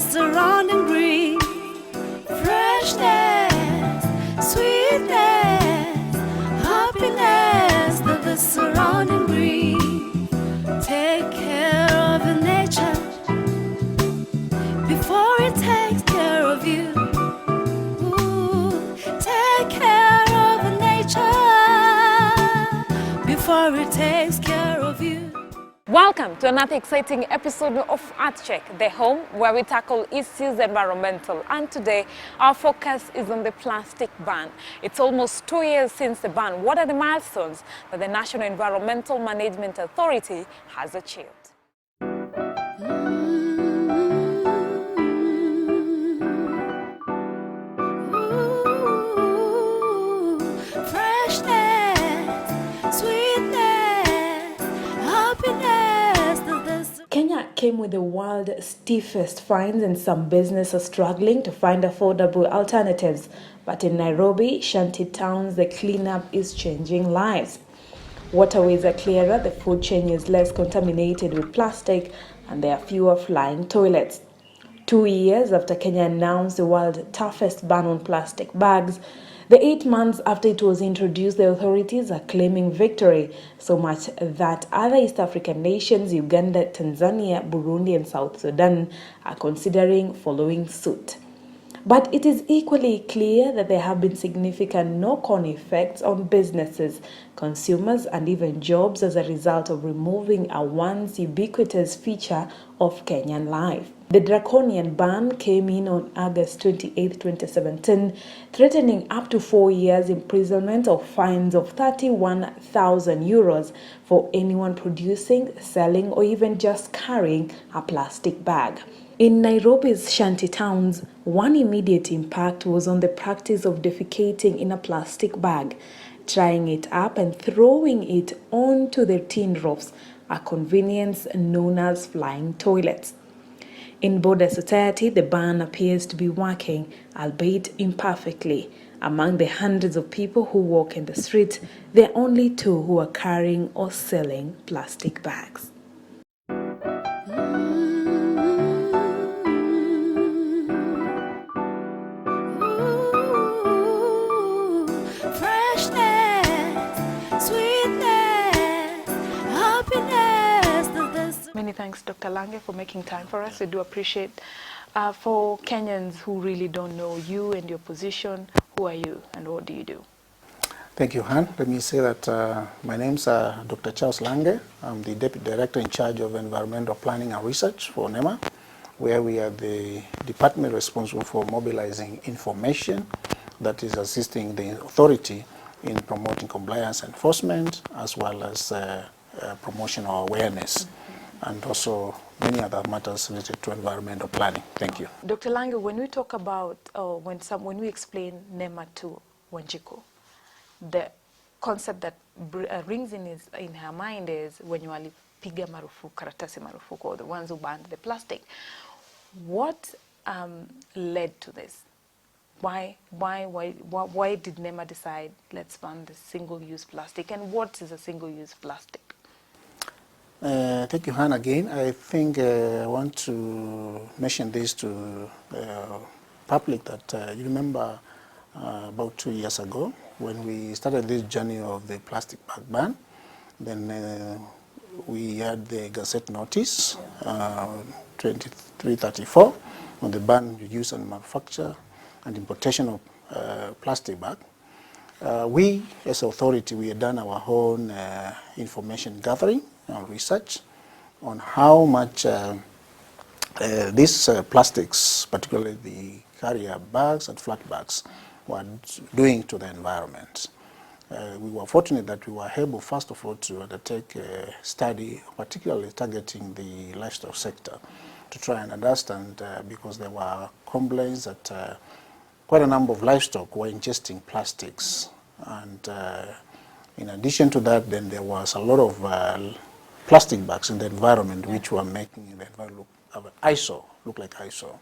surrounding green. Freshness, sweetness, happiness to the surrounding green. Take care of the nature before it takes care of you. Ooh, take care of the nature before it takes care of you. Welcome to another exciting episode of Earth Check, the home where we tackle issues environmental. And today, our focus is on the plastic ban. It's almost 2 years since the ban. What are the milestones that the National Environmental Management Authority has achieved? Kenya came with the world's stiffest fines, and some businesses are struggling to find affordable alternatives. But in Nairobi, shanty towns, the cleanup is changing lives. Waterways are clearer, the food chain is less contaminated with plastic, and there are fewer flying toilets. 2 years after Kenya announced the world's toughest ban on plastic bags, the 8 months after it was introduced, the authorities are claiming victory, so much that other East African nations, Uganda, Tanzania, Burundi, and South Sudan, are considering following suit. But it is equally clear that there have been significant knock-on effects on businesses, consumers, and even jobs as a result of removing a once ubiquitous feature of Kenyan life. The draconian ban came in on August 28, 2017, threatening up to 4 years imprisonment or fines of 31,000 euros for anyone producing, selling, or even just carrying a plastic bag. In Nairobi's shanty towns, one immediate impact was on the practice of defecating in a plastic bag, tying it up and throwing it onto the tin roofs, a convenience known as flying toilets. In border society, the ban appears to be working, albeit imperfectly. Among the hundreds of people who walk in the street, there are only 2 who are carrying or selling plastic bags. Many thanks, Dr. Lange, for making time for us. We do appreciate. For Kenyans who really don't know you and your position, who are you and what do you do? Thank you, Han. Let me say that my name's Dr. Charles Lange. I'm the Deputy Director in charge of Environmental Planning and Research for NEMA, where we are the department responsible for mobilizing information that is assisting the authority in promoting compliance enforcement, as well as promotional awareness, and also many other matters related to environmental planning. Thank you. Dr. Lange, when we talk about, when we explain NEMA to Wanjiku, the concept that rings in her mind is when you walipiga marufuku, karatasi marufuku, or the ones who banned the plastic. What led to this? Why did NEMA decide, let's ban the single-use plastic? And what is a single-use plastic? Thank you, Han, again. I think I want to mention this to the public that you remember about 2 years ago when we started this journey of the plastic bag ban. Then we had the Gazette notice 2334 on the ban, use and manufacture and importation of plastic bag. We, as authority, we had done our own information gathering and research on how much these plastics, particularly the carrier bags and flat bags, were doing to the environment. We were fortunate that we were able, first of all, to undertake a study, particularly targeting the livestock sector, to try and understand, because there were complaints that quite a number of livestock were ingesting plastics. And in addition to that, then there was a lot of plastic bags in the environment which were making the environment look like eyesore.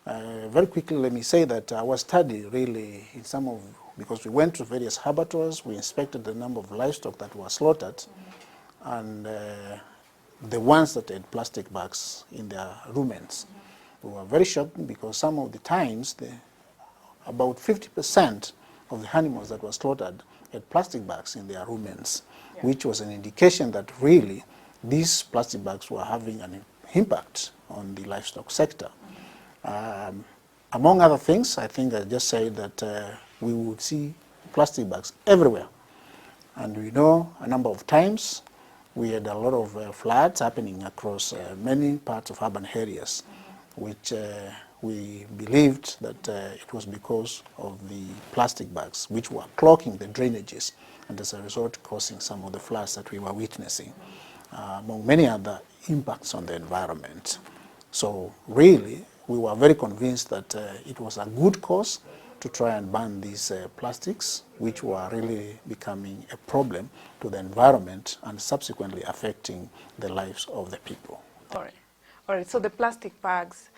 Very quickly, let me say that our study really, in some of, because we went to various abattoirs, we inspected the number of livestock that were slaughtered, and the ones that had plastic bags in their rumens. We were very shocked because some of the times, about 50% of the animals that were slaughtered had plastic bags in their rumens, which was an indication that really these plastic bags were having an impact on the livestock sector. Among other things, I think I just said that we would see plastic bags everywhere. And we know a number of times we had a lot of floods happening across many parts of urban areas, which we believed that it was because of the plastic bags, which were clogging the drainages, and as a result causing some of the floods that we were witnessing, among many other impacts on the environment. So really, we were very convinced that it was a good cause to try and ban these plastics, which were really becoming a problem to the environment and subsequently affecting the lives of the people. All right. All right. So the plastic bags,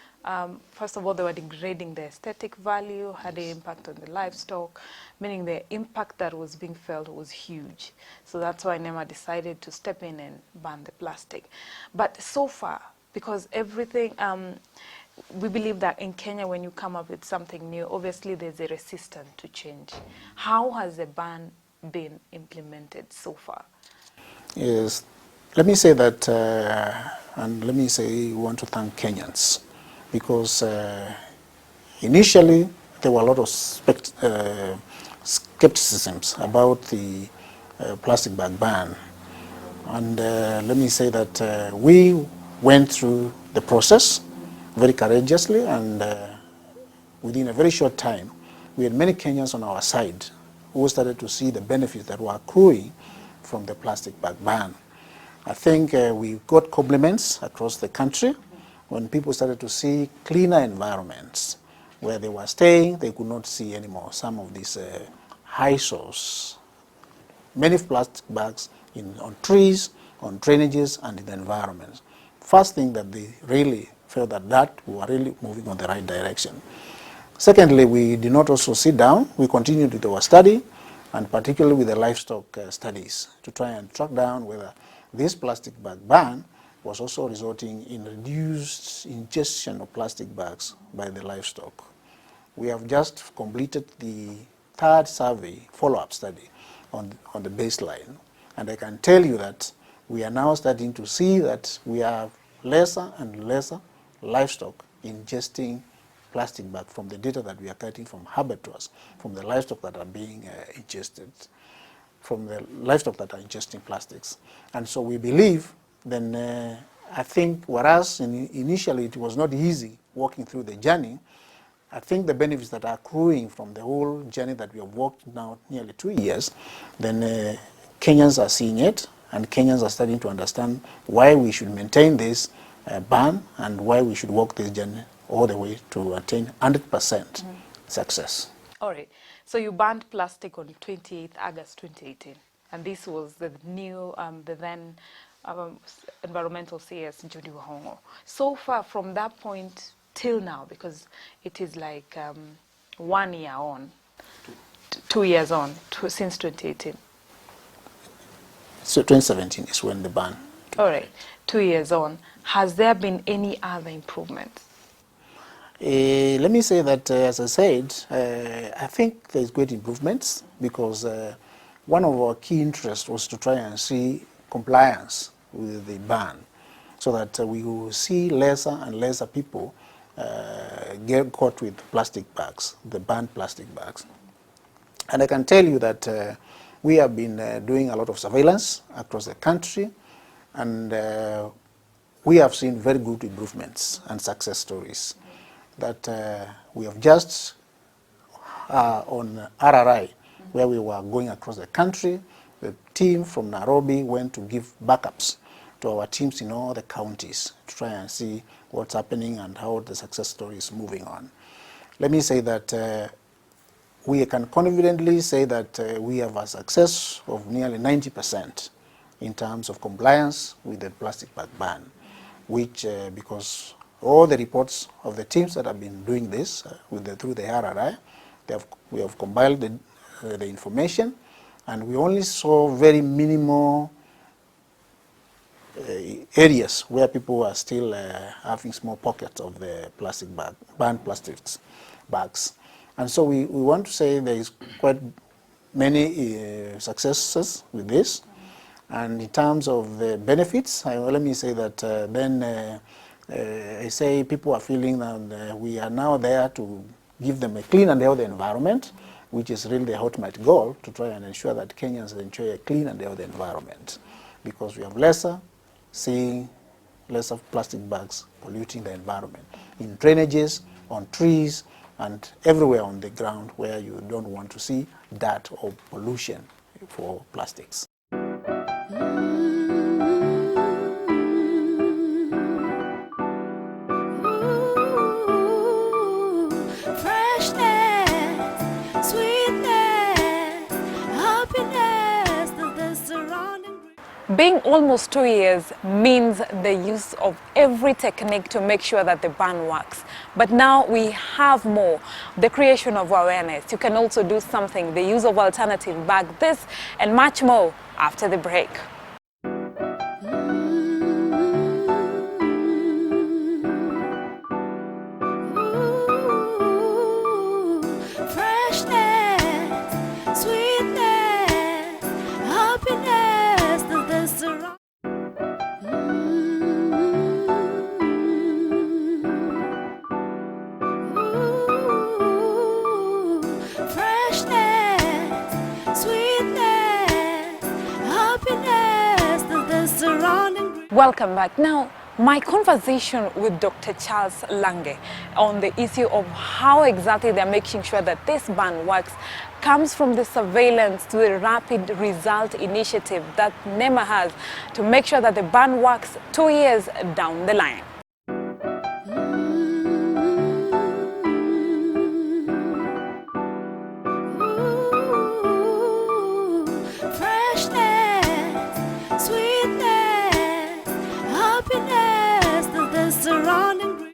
first of all, they were degrading the aesthetic value, had an impact on the livestock, meaning the impact that was being felt was huge. So that's why NEMA decided to step in and ban the plastic. But so far, because everything, we believe that in Kenya, when you come up with something new, obviously there's a resistance to change. How has the ban been implemented so far? Yes, let me say that, and let me say we want to thank Kenyans, because initially there were a lot of skepticisms about the plastic bag ban. And let me say that we went through the process very courageously, and within a very short time, we had many Kenyans on our side who started to see the benefits that were accruing from the plastic bag ban. I think we got compliments across the country when people started to see cleaner environments. Where they were staying, they could not see anymore some of these eyesores, many plastic bags on trees, on drainages, and in the environment. First thing that they really felt that we were really moving on the right direction. Secondly, we did not also sit down. We continued with our study, and particularly with the livestock studies, to try and track down whether this plastic bag ban was also resulting in reduced ingestion of plastic bags by the livestock. We have just completed the third survey follow-up study on the baseline, and I can tell you that we are now starting to see that we have lesser and lesser livestock ingesting plastic bag from the data that we are getting from abattoirs, from the livestock that are being ingested, from the livestock that are ingesting plastics. And so we believe then, I think, whereas initially it was not easy walking through the journey, I think the benefits that are accruing from the whole journey that we have walked now nearly 2 years, then Kenyans are seeing it, and Kenyans are starting to understand why we should maintain this ban and why we should walk this journey all the way to attain 100% success. All right. So you banned plastic on 28th August 2018, and this was the new, the then environmental CS Judy Wahongo. So far from that point till now, because it is like 1 year on, 2 years on, since 2018. So 2017 is when the ban. All right. 2 years on, has there been any other improvements? Let me say that, as I said, I think there's great improvements, because one of our key interests was to try and see compliance with the ban, so that we will see lesser and lesser people get caught with plastic bags, the banned plastic bags. And I can tell you that we have been doing a lot of surveillance across the country, and we have seen very good improvements and success stories. That we have just on RRI, where we were going across the country, the team from Nairobi went to give backups to our teams in all the counties to try and see what's happening and how the success story is moving on. Let me say that we can confidently say that we have a success of nearly 90% in terms of compliance with the plastic bag ban, which because all the reports of the teams that have been doing this through the RRI, we have compiled the information, and we only saw very minimal areas where people are still having small pockets of the plastic bag, banned plastics bags. And so we want to say there is quite many successes with this. And in terms of the benefits, let me say that I say people are feeling that we are now there to give them a clean and healthy environment, which is really the ultimate goal, to try and ensure that Kenyans enjoy a clean and healthy environment, because we have seeing lesser plastic bags polluting the environment in drainages, on trees, and everywhere on the ground where you don't want to see dirt or pollution for plastics. Being almost 2 years means the use of every technique to make sure that the ban works. But now we have more, the creation of awareness. You can also do something, the use of alternative bag, this and much more after the break. Welcome back. Now, my conversation with Dr. Charles Lange on the issue of how exactly they're making sure that this ban works comes from the surveillance to the rapid result initiative that NEMA has to make sure that the ban works 2 years down the line.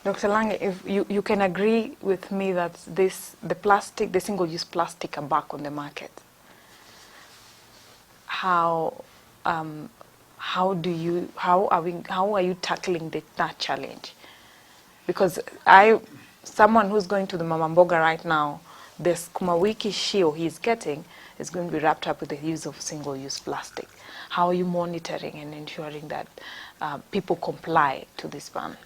Dr. Lange, if you can agree with me that the single-use plastic are back on the market. How are you tackling that challenge? Because someone who's going to the Mama Mboga right now, the Sukuma Wiki shio he's getting is going to be wrapped up with the use of single-use plastic. How are you monitoring and ensuring that people comply to this ban?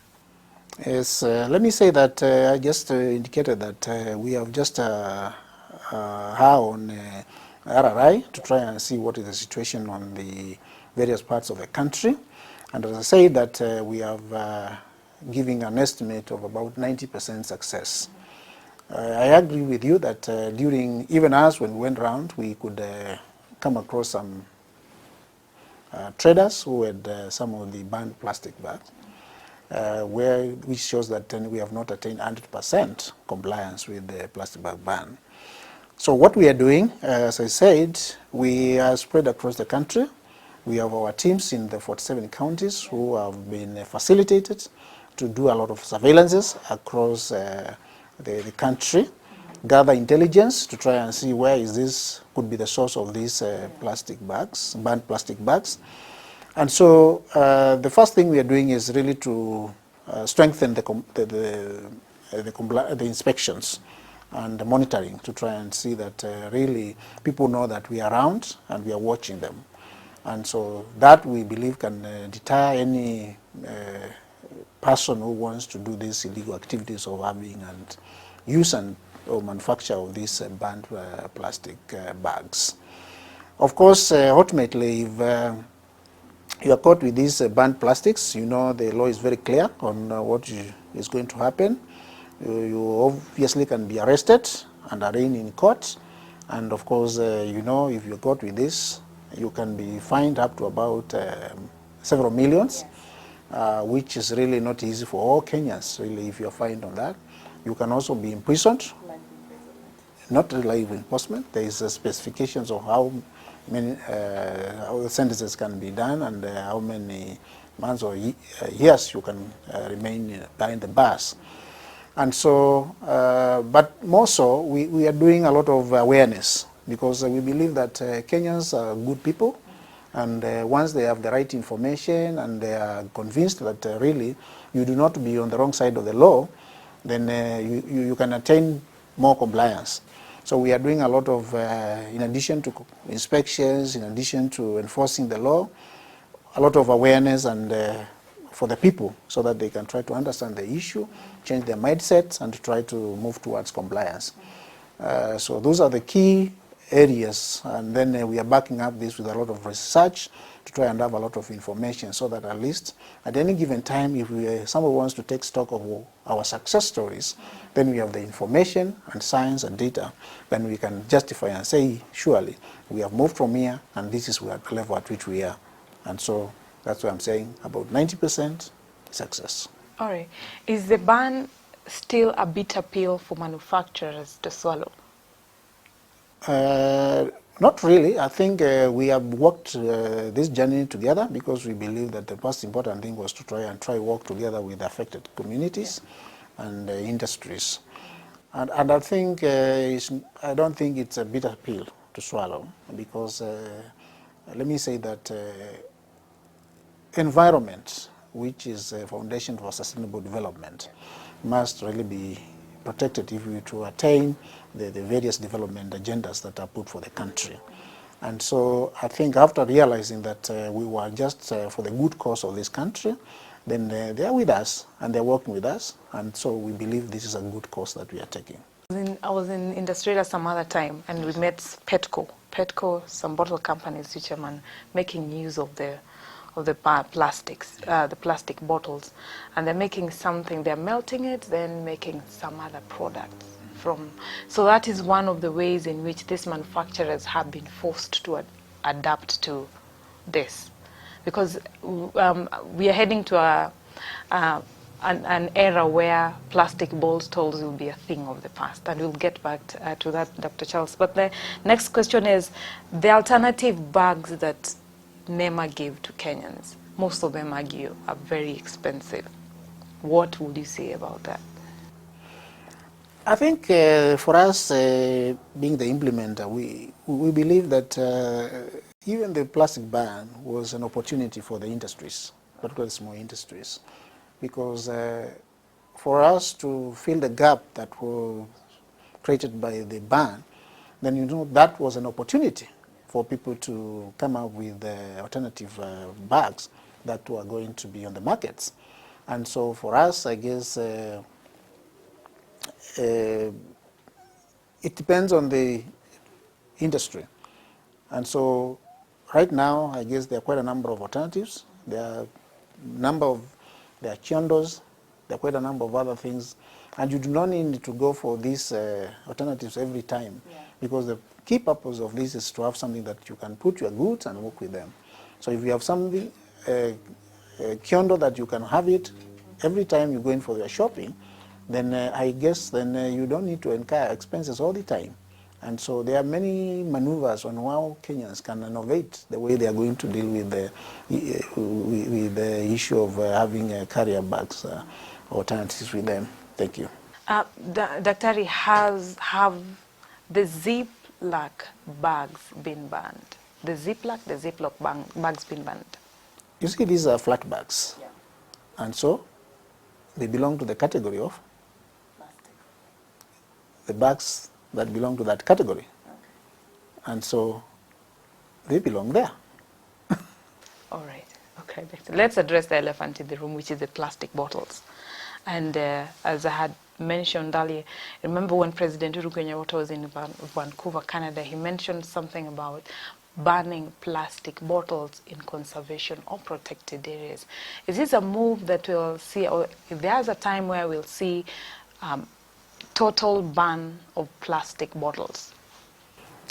Yes, let me say that I just indicated that we have just on RRI to try and see what is the situation on the various parts of the country. And as I say that we have giving an estimate of about 90% success. I agree with you that even us, when we went around, we could come across some traders who had some of the banned plastic bags. Which shows that we have not attained 100% compliance with the plastic bag ban. So what we are doing, as I said, we are spread across the country. We have our teams in the 47 counties who have been facilitated to do a lot of surveillances across the country, gather intelligence to try and see where could be the source of these plastic bags, banned plastic bags. And so the first thing we are doing is really to strengthen the inspections and the monitoring to try and see that really people know that we are around and we are watching them. And so that we believe can deter any person who wants to do these illegal activities of having and use or manufacture of these banned plastic bags. Of course, ultimately, if you are caught with these banned plastics, you know the law is very clear on what is going to happen. You obviously can be arrested and arraigned in court. And of course, you know, if you're caught with this, you can be fined up to about several millions, which is really not easy for all Kenyans, really, if you're fined on that. You can also be imprisoned. Not life imprisonment. There is specifications of how many how the sentences can be done and how many months or years you can remain behind the bars. And so, but more so, we are doing a lot of awareness because we believe that Kenyans are good people And once they have the right information and they are convinced that really you do not be on the wrong side of the law, then you can attain more compliance. So we are doing a lot of, in addition to inspections, in addition to enforcing the law, a lot of awareness and for the people so that they can try to understand the issue, change their mindsets, and try to move towards compliance. So those are the key areas, and then we are backing up this with a lot of research to try and have a lot of information so that at least at any given time, if someone wants to take stock of our success stories, then we have the information and science and data, then we can justify and say, surely, we have moved from here, and this is the level at which we are. And so that's why I'm saying about 90% success. All right. Is the ban still a bitter pill for manufacturers to swallow? Not really. I think we have worked this journey together because we believe that the most important thing was to try work together with affected communities and industries. And I think I don't think it's a bitter pill to swallow because let me say that environment, which is a foundation for sustainable development, must really be protected if we to attain the various development agendas that are put for the country. And so I think after realizing that we were just for the good cause of this country, then they are with us and they're working with us. And so we believe this is a good cause that we are taking. I was in Australia some other time, and we met Petco, some bottle companies which are making use of the plastics, the plastic bottles, and they're making something. They're melting it, then making some other products from. So that is one of the ways in which these manufacturers have been forced to adapt to this, because we are heading to an era where plastic bottles will be a thing of the past, and we'll get back to that, Dr. Charles. But the next question is the alternative bags that NEMA gave to Kenyans. Most of them argue are very expensive. What would you say about that? I think for us, being the implementer, we believe that even the plastic ban was an opportunity for the industries, particularly small industries, because for us to fill the gap that was created by the ban, then you know that was an opportunity for people to come up with alternative bags that were going to be on the markets. And so for us, I guess it depends on the industry. And so right now, I guess there are quite a number of alternatives. There are chiondos, there are quite a number of other things. And you do not need to go for these alternatives every time, because the key purpose of this is to have something that you can put your goods and work with them. So if you have something, kiondo that you can have it every time you go in for your shopping, then I guess then you don't need to incur expenses all the time. And so there are many maneuvers on how Kenyans can innovate the way they are going to deal with the issue of having carrier bags alternatives with them. Thank you. Daktari, have the Ziploc bags been banned? The Ziploc bags been banned? You see, these are flat bags. Yeah. And so they belong to the category of plastic. The bags that belong to that category. Okay. And so they belong there. All right. Okay. Let's address the elephant in the room, which is the plastic bottles. And as I had mentioned earlier, remember when President Uhuru Kenyatta was in Vancouver, Canada, he mentioned something about banning plastic bottles in conservation or protected areas. Is this a move that we'll see, or if there's a time where we'll see total ban of plastic bottles?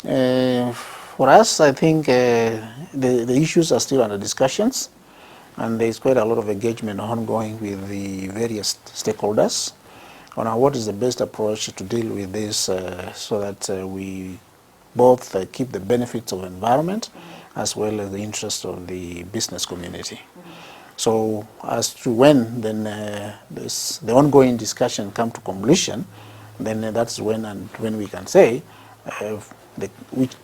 For us, I think the issues are still under discussions, and there's quite a lot of engagement ongoing with the various stakeholders on what is the best approach to deal with this so that we both keep the benefits of environment as well as the interest of the business community. So as to when then the ongoing discussion come to completion, then that's when we can say which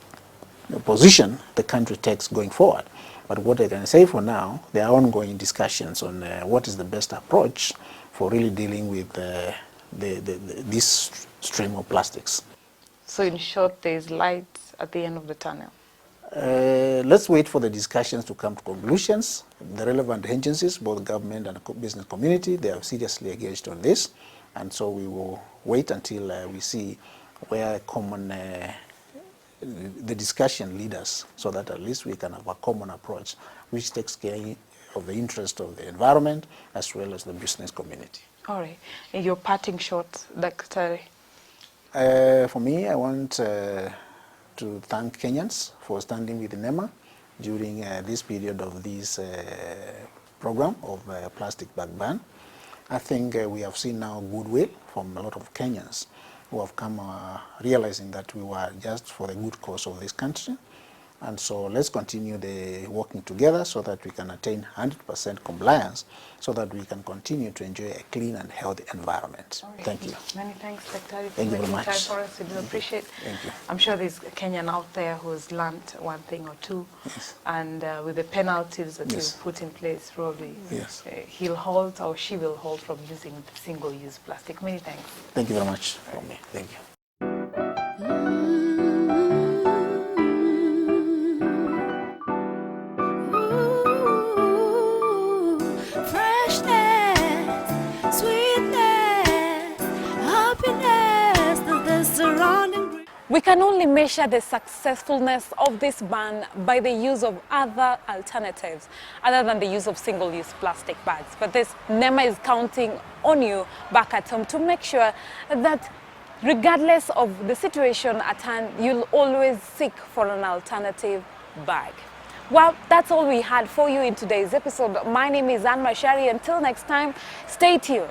position the country takes going forward. But what I can say for now, there are ongoing discussions on what is the best approach for really dealing with this stream of plastics. So in short, there is light at the end of the tunnel. Let's wait for the discussions to come to conclusions. The relevant agencies, both government and business community, they are seriously engaged on this. And so we will wait until we see where the discussion leads us, so that at least we can have a common approach which takes care of the interest of the environment as well as the business community. All right. And your parting shot, Dr. For me, I want to thank Kenyans for standing with NEMA during this period of this program of plastic bag ban. I think we have seen now goodwill from a lot of Kenyans who have come realizing that we were just for the good cause of this country. And so let's continue the working together so that we can attain 100% compliance, so that we can continue to enjoy a clean and healthy environment. Right. Thank you. Many thanks, Dr. Thank you very much. Time for us. We do appreciate. Thank you. I'm sure there's a Kenyan out there who's learned one thing or two, Yes. and with the penalties that Yes. you've put in place, probably Yes. he'll halt or she will halt from using single-use plastic. Many thanks. Thank you very much for me. Thank you. Ooh, freshness, sweetness, happiness to the surrounding. We can only measure the successfulness of this ban by the use of other alternatives other than the use of single-use plastic bags. But this NEMA is counting on you back at home to make sure that regardless of the situation at hand, you'll always seek for an alternative bag. Well, that's all we had for you in today's episode. My name is Anne Mashari. Until next time, stay tuned.